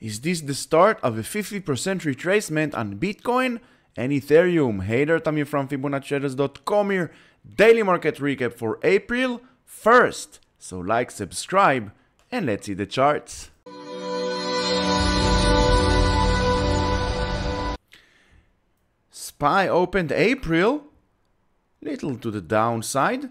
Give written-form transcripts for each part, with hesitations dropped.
Is this the start of a 50% retracement on Bitcoin and Ethereum? Hey there, Tamir from FibonacciTraders.com here. Daily market recap for April 1st. So like, subscribe, and let's see the charts. SPY opened April little to the downside.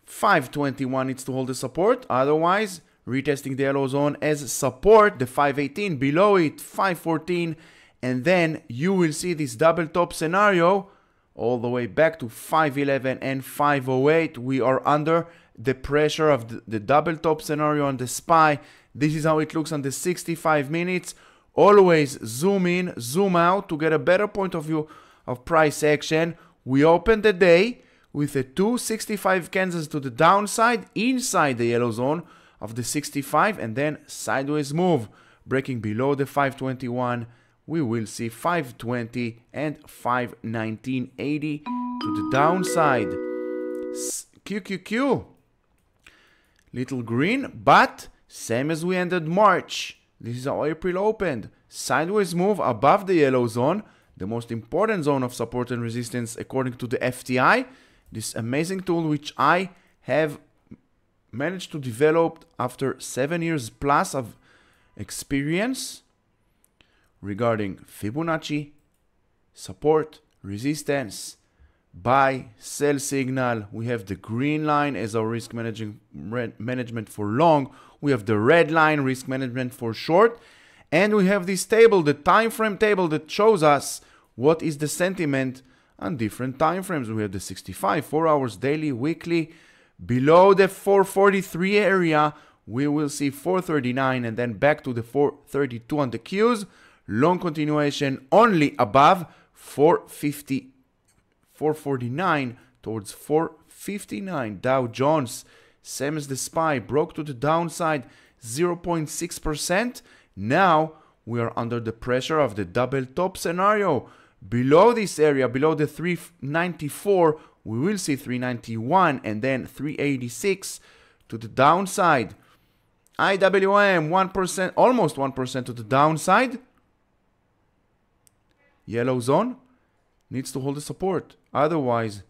521 needs to hold the support, otherwise retesting the yellow zone as support, the 518 below it, 514, and then you will see this double top scenario all the way back to 511 and 508. We are under the pressure of the double top scenario on the SPY. This is how it looks on the 65 minutes. Always zoom in, zoom out to get a better point of view of price action. We opened the day with a 265 candles to the downside inside the yellow zone of the 65, and then sideways move breaking below the 521. We will see 520 and 519.80 to the downside. QQQ little green, but same as we ended March. This is how April opened. Sideways move above the yellow zone, the most important zone of support and resistance according to the FTI, this amazing tool which I have managed to develop after 7 years plus of experience regarding Fibonacci, support, resistance, buy, sell signal. We have the green line as our risk management for long. We have the red line, risk management for short. And we have this table, the time frame table, that shows us what is the sentiment on different time frames. We have the 65, 4 hours, daily, weekly. Below the 443 area, we will see 439 and then back to the 432 on the Qs. Long continuation only above 450, 449 towards 459. Dow Jones, same as the SPY, broke to the downside 0.6%. Now we are under the pressure of the double top scenario. Below this area, below the 394, we will see 391 and then 386 to the downside. IWM 1%, almost 1% to the downside. Yellow zone needs to hold the support. Otherwise,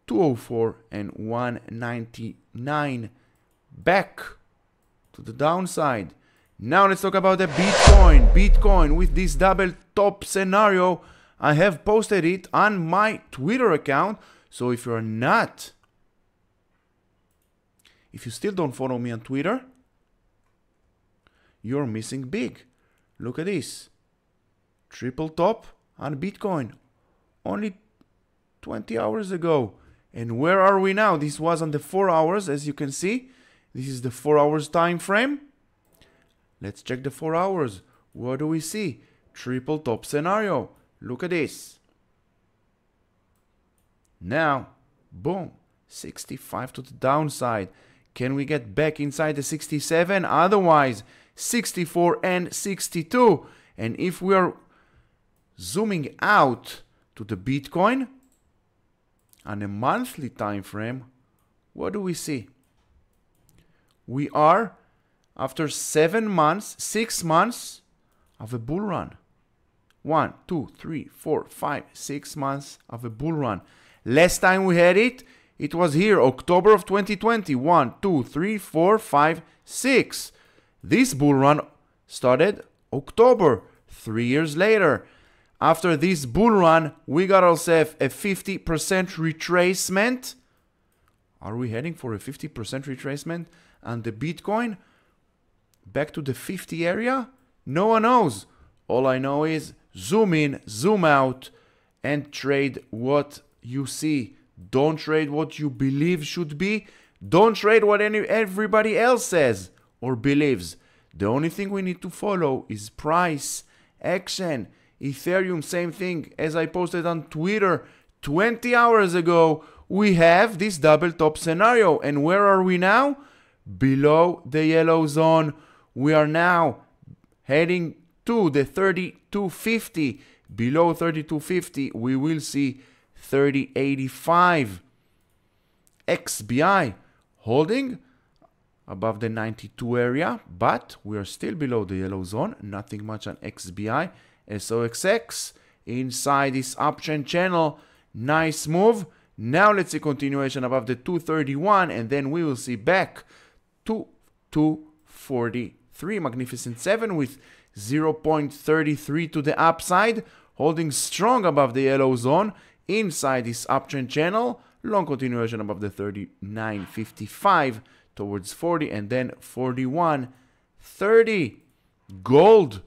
204 and 199 back to the downside. Now let's talk about the Bitcoin. Bitcoin with this double top scenario. I have posted it on my Twitter account. So if you still don't follow me on Twitter, you're missing big. Look at this. Triple top on Bitcoin. Only 20 hours ago. And where are we now? This was on the 4 hours, as you can see. This is the 4 hours time frame. Let's check the 4 hours. What do we see? Triple top scenario. Look at this. Now, boom, 65 to the downside. Can we get back inside the 67? Otherwise, 64 and 62. And if we are zooming out to the Bitcoin on a monthly time frame, what do we see? We are after 6 months of a bull run. 1, 2, 3, 4, 5, 6 months of a bull run. Last time we had it, it was here, October of 2020. 1, 2, 3, 4, 5, 6. This bull run started October, 3 years later. After this bull run, we got ourselves a 50% retracement. Are we heading for a 50% retracement on the Bitcoin? Back to the 50 area? No one knows. All I know is zoom in, zoom out, and trade what you see. Don't trade what you believe should be. Don't trade what everybody else says or believes. The only thing we need to follow is price action. Ethereum, same thing as I posted on Twitter 20 hours ago. We have this double top scenario. And where are we now? Below the yellow zone. We are now heading to the 3250. Below 3250, we will see 3085. XBI holding above the 92 area, but we are still below the yellow zone. Nothing much on XBI. SOXX inside this uptrend channel. Nice move. Now let's see continuation above the 231, and then we will see back to 243. Magnificent 7 with 0.33 to the upside, holding strong above the yellow zone inside this uptrend channel. Long continuation above the 39.55 towards 40, and then 41.30. Gold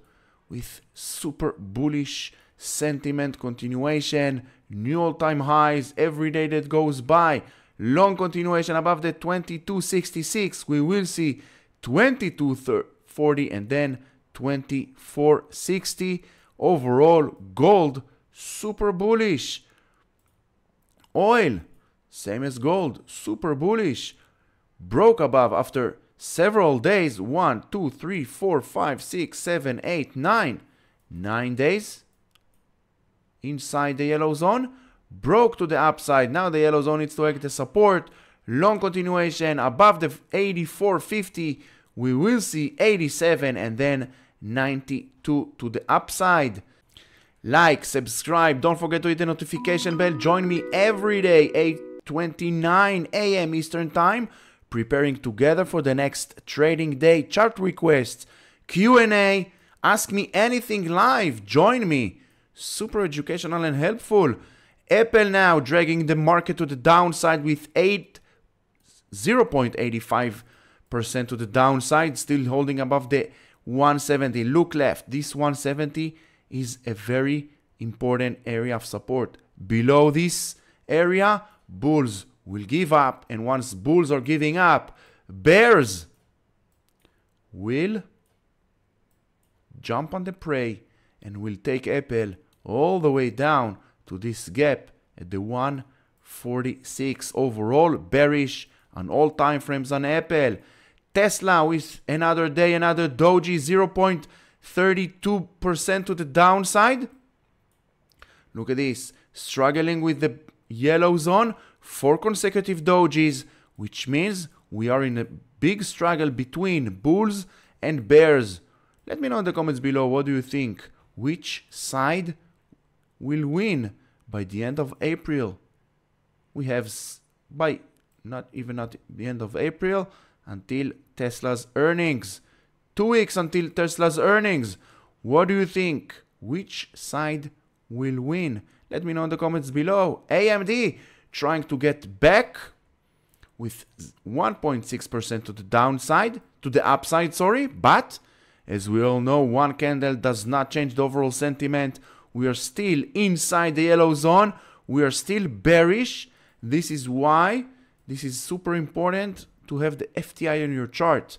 with super bullish sentiment continuation, new all-time highs every day that goes by. Long continuation above the 22.66. We will see 22.40 and then 24.60. Overall, gold super bullish. Oil, same as gold, super bullish. Broke above after several days. 1, 2, 3, 4, 5, 6, 7, 8, 9. 9 days inside the yellow zone. Broke to the upside. Now the yellow zone needs to act as support. Long continuation above the 84.50. We will see 87 and then 92 to the upside. Like, subscribe, don't forget to hit the notification bell. Join me every day 8:29 a.m. Eastern Time, preparing together for the next trading day. Chart requests, Q&A, ask me anything live, join me. Super educational and helpful. Apple now dragging the market to the downside with 0.85% to the downside, still holding above the 170. Look left, this 170 is a very important area of support. Below this area, bulls will give up, and once bulls are giving up, bears will jump on the prey and will take Apple all the way down to this gap at the 146. Overall bearish on all time frames on Apple. Tesla with another day, another doji, 0.32% to the downside. Look at this, struggling with the yellow zone, 4 consecutive dojis, which means we are in a big struggle between bulls and bears. Let me know in the comments below, what do you think? Which side will win by the end of April? We have not the end of April, until Tesla's earnings. 2 weeks until Tesla's earnings. What do you think? Which side will win? Let me know in the comments below. AMD trying to get back with 1.6% to the downside, to the upside, sorry. But as we all know, one candle does not change the overall sentiment. We are still inside the yellow zone. We are still bearish. This is why this is super important to have the FTI on your chart.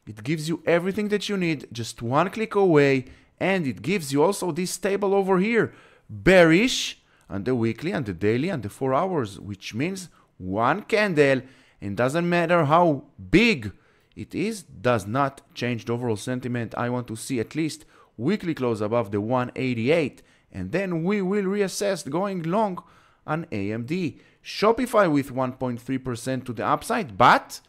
It gives you everything that you need, just one click away, and it gives you also this table over here, bearish on the weekly, on the daily, on the 4 hours, which means one candle, and doesn't matter how big it is, does not change the overall sentiment. I want to see at least weekly close above the 188, and then we will reassess going long on AMD. Shopify with 1.3% to the upside, but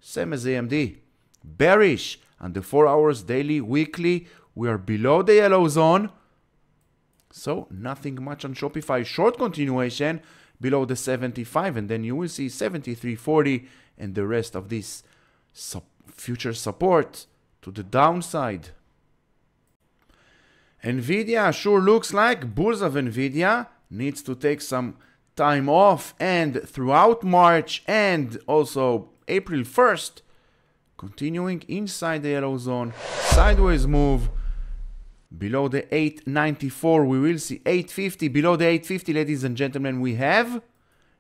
same as AMD, bearish on the 4 hours, daily, weekly. We are below the yellow zone, so nothing much on Shopify. Short continuation below the 75, and then you will see 73.40 and the rest of this future support to the downside. Nvidia sure looks like bulls of Nvidia needs to take some time off, and throughout March and also April 1st, continuing inside the yellow zone, sideways move below the 894. We will see 850. Below the 850, ladies and gentlemen, we have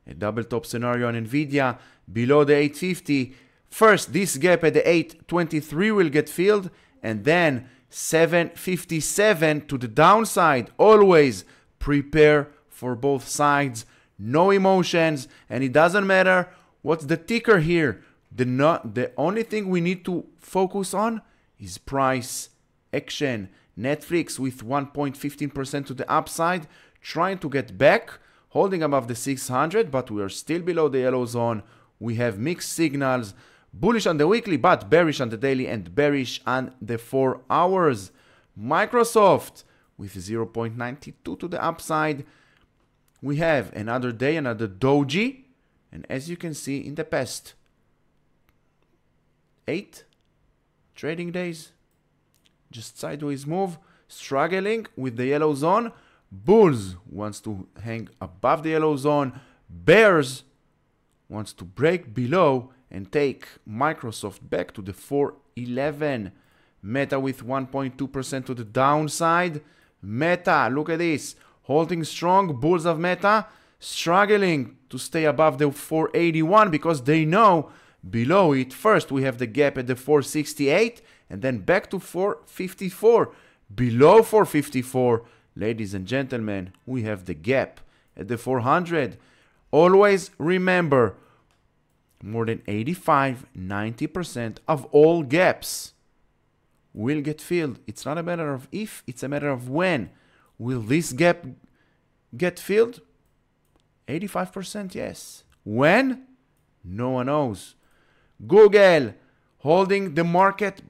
a double top scenario on Nvidia. Below the 850, first this gap at the 823 will get filled, and then 757 to the downside. Always prepare for both sides, no emotions, and it doesn't matter what's the ticker here. The only thing we need to focus on is price action. Netflix with 1.15% to the upside, trying to get back, holding above the 600, but we are still below the yellow zone. We have mixed signals. Bullish on the weekly, but bearish on the daily and bearish on the 4 hours. Microsoft with 0.92 to the upside. We have another day, another doji. And as you can see, in the past 8 trading days, just sideways move, struggling with the yellow zone. Bulls wants to hang above the yellow zone. Bears wants to break below and take Microsoft back to the 411. Meta with 1.2% to the downside. Meta, look at this, holding strong. Bulls of Meta struggling to stay above the 481 because they know below it, first we have the gap at the 468 and then back to 454. Below 454, ladies and gentlemen, we have the gap at the 400. Always remember, more than 85-90% of all gaps will get filled. It's not a matter of if, it's a matter of when. Will this gap get filled? 85% yes. When? No one knows. Google holding the market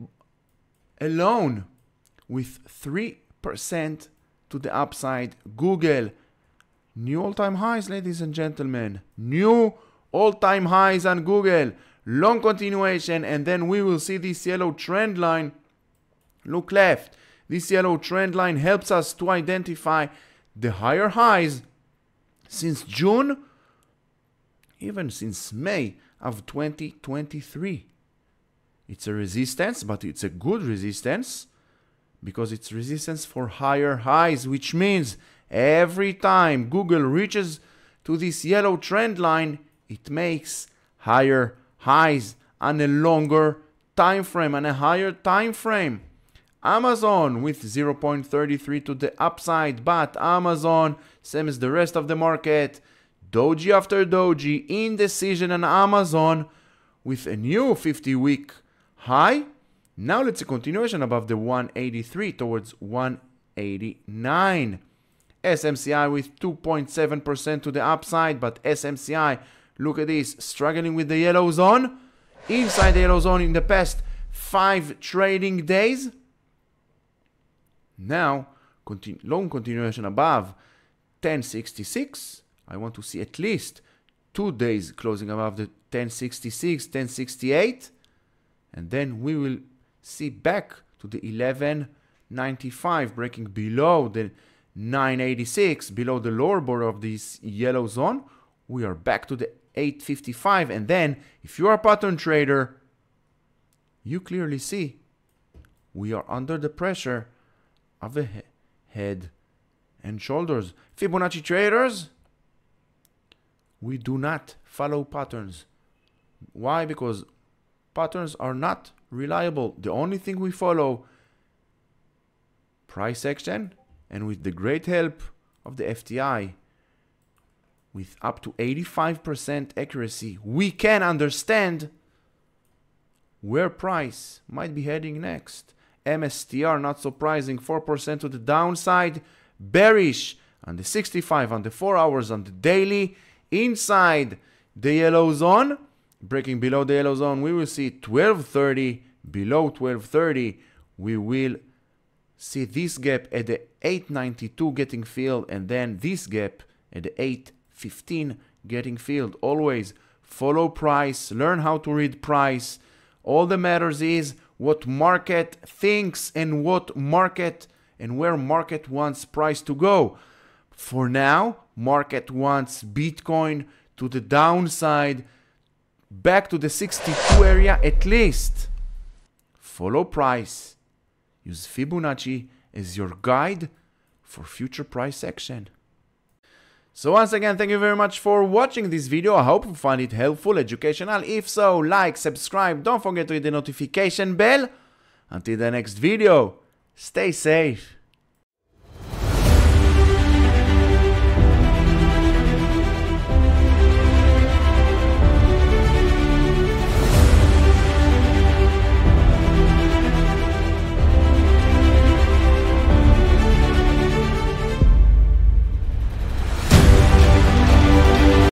alone with 3% to the upside. Google, new all-time highs, ladies and gentlemen. New all-time highs on Google. Long continuation, and then we will see this yellow trend line. Look left. This yellow trend line helps us to identify the higher highs since June, even since May of 2023. It's a resistance, but it's a good resistance because it's resistance for higher highs, which means every time Google reaches to this yellow trend line, it makes higher highs on a longer time frame, on a higher time frame. Amazon with 0.33 to the upside, but Amazon, same as the rest of the market, doji after doji, indecision on Amazon with a new 50-week high. Now let's see continuation above the 183 towards 189. SMCI with 2.7% to the upside, but SMCI, look at this, struggling with the yellow zone. Inside the yellow zone in the past 5 trading days. Now, long continuation above 1066. I want to see at least 2 days closing above the 1066, 1068. And then we will see back to the 1195, breaking below the 986, below the lower border of this yellow zone. We are back to the 855. And then, if you are a pattern trader, you clearly see we are under the pressure of the head and shoulders. Fibonacci traders, we do not follow patterns. Why? Because patterns are not reliable. The only thing we follow, price action, and with the great help of the FTI, with up to 85% accuracy, we can understand where price might be heading next. MSTR, not surprising, 4% to the downside. Bearish on the 65, on the 4 hours, on the daily. Inside the yellow zone, breaking below the yellow zone, we will see 1230. Below 1230, we will see this gap at the 892 getting filled, and then this gap at the 815 getting filled. Always follow price, learn how to read price. All that matters is what market thinks and what market and where market wants price to go. For now, market wants Bitcoin to the downside, back to the 62 area at least. Follow price. Use Fibonacci as your guide for future price action. So once again, thank you very much for watching this video. I hope you find it helpful, educational. If so, like, subscribe. Don't forget to hit the notification bell. Until the next video, stay safe.